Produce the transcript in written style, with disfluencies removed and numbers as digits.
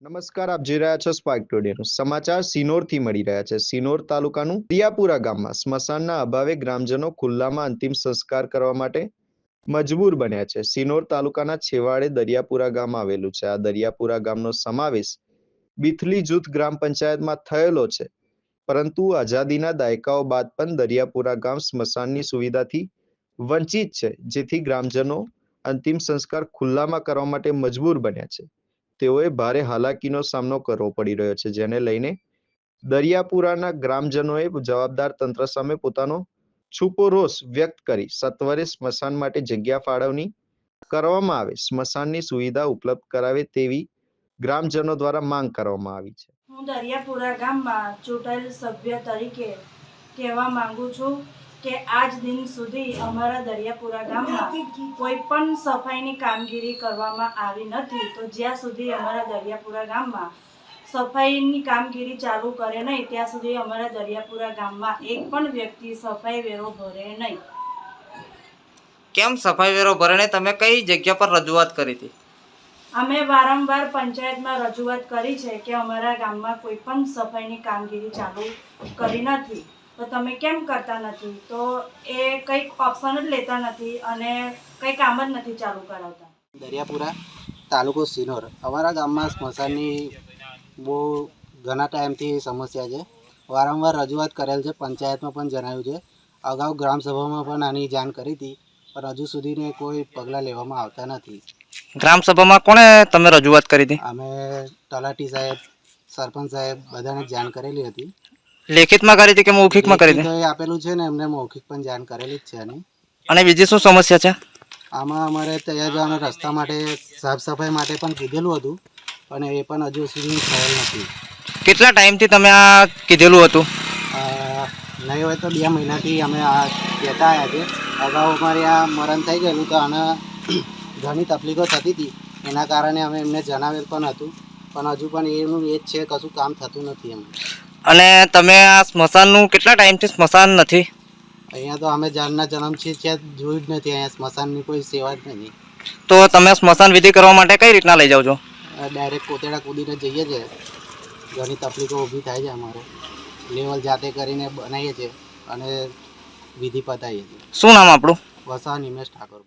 નમસ્કાર, આપ જોઈ રહ્યા છો સ્પાર્ક ટુડે ન્યૂઝ. સમાચાર સિનોરથી મળી રહ્યા છે. સિનોર તાલુકાનું દિયાપુરા ગામમાં સ્મશાનના અભાવે ગ્રામજનો ખુલ્લામાં અંતિમ સંસ્કાર કરવા માટે મજબૂર બન્યા છે. સિનોર તાલુકાના છેવાડે દરિયાપુરા ગામ આવેલું છે. આ દરિયાપુરા ગામનો સમાવેશ બિથલી જૂથ ગ્રામ પંચાયતમાં થયેલો છે, પરંતુ આઝાદીના દાયકાઓ બાદ પણ દરિયાપુરા ગામ સ્મશાનની સુવિધાથી વંચિત છે, જેથી ગ્રામજનો અંતિમ સંસ્કાર ખુલ્લામાં કરવા માટે મજબૂર બન્યા છે. તેઓએ ભારે હાલાકીનો સામનો કરવો પડી રહ્યો છે, જેને લઈને દરિયાપુરાના ગ્રામજનોએ જવાબદાર તંત્ર સામે પોતાનો છૂપો રોષ વ્યક્ત કરી સત્વરે સ્મશાન માટે જગ્યા ફાળવણી કરવામાં આવે, સ્મશાનની સુવિધા ઉપલબ્ધ કરાવે તેવી ગ્રામજનો દ્વારા માંગ કરવામાં આવી છે. હું દરિયાપુરા ગામમાં ચૂંટાયેલ સભ્ય તરીકે કહેવા માંગુ છું કે આજ દિન સુધી અમારા દરિયાપુરા ગામમાં કોઈ પણ સફાઈની કામગીરી કરવામાં આવી નથી. તો જ્યાં સુધી અમારા દરિયાપુરા ગામમાં સફાઈની કામગીરી ચાલુ કરે નહીં, ત્યાં સુધી અમારા દરિયાપુરા ગામમાં એક પણ વ્યક્તિ સફાઈ વેરો ભરે નહીં. કેમ સફાઈ વેરો ભરે નહીં? તમે કઈ જગ્યા પર રજૂઆત કરી હતી? અમે વારંવાર પંચાયતમાં રજૂઆત કરી છે કે અમારા ગામમાં કોઈ પણ સફાઈની કામગીરી ચાલુ કરી નથી, તો તમે કેમ કરતા નથી? તો એ કંઈક ઓપ્શન જ લેતા નથી અને કંઈ કામ જ નથી ચાલુ કરાવતા. દરિયાપુરા તાલુકો સિનોર, અમારા ગામમાં સ્મશાનની બહુ ઘણા ટાઈમથી સમસ્યા છે. વારંવાર રજૂઆત કરેલ છે, પંચાયતમાં પણ જણાવ્યું છે, અગાઉ ગ્રામસભામાં પણ આની જાણ કરી હતી, પણ હજુ સુધીને કોઈ પગલાં લેવામાં આવતા નથી. ગ્રામસભામાં કોણે તમે રજૂઆત કરી હતી? અમે તલાટી સાહેબ, સરપંચ સાહેબ બધાને જાણ કરેલી હતી. લેખિતમાં કરી હતી કે મૌખિકમાં કરી હતી? લેખિત આપેલું છે ને, એમને મૌખિક પણ જાણ કરેલી જ છે. અને બીજી શું સમસ્યા છે આમાં? અમારે ત્યાં જવાના રસ્તા માટે, સાફ સફાઈ માટે પણ કીધેલું હતું, પણ એ પણ હજુ સુધી થયેલ નથી. કેટલા ટાઈમથી તમે આ કીધેલું હતું? નહીં હોય તો 2 મહિનાથી અમે આ કહેતા આવ્યા છે. અગાઉ અમારે આ મરણ થઈ ગયેલું, તો આને ઘણી તકલીફો થતી હતી, એના કારણે અમે એમને જણાવેલ પણ હતું, પણ હજુ પણ એનું એ જ છે, કશું કામ થતું નથી એમ. અને તમે આ સ્મશાનનું કેટલા ટાઈમથી સ્મશાન નથી? અહીંયા તો અમે જાનના જન્મથી છે, જોયું જ નથી. અહીંયા સ્મશાનની કોઈ સેવા જ નથી. તો તમે સ્મશાન વિધિ કરવા માટે કઈ રીતના લઈ જાઓ છો? ડાયરેક્ટ કોતેડા કૂદીને જઈએ છીએ. ઘણી તકલીફો ઊભી થાય છે. અમારે લેવલ જાતે કરીને બનાવીએ છીએ અને વિધિ પતાવીએ છીએ. શું નામ આપણું? વસા નિમેશ ઠાકોર.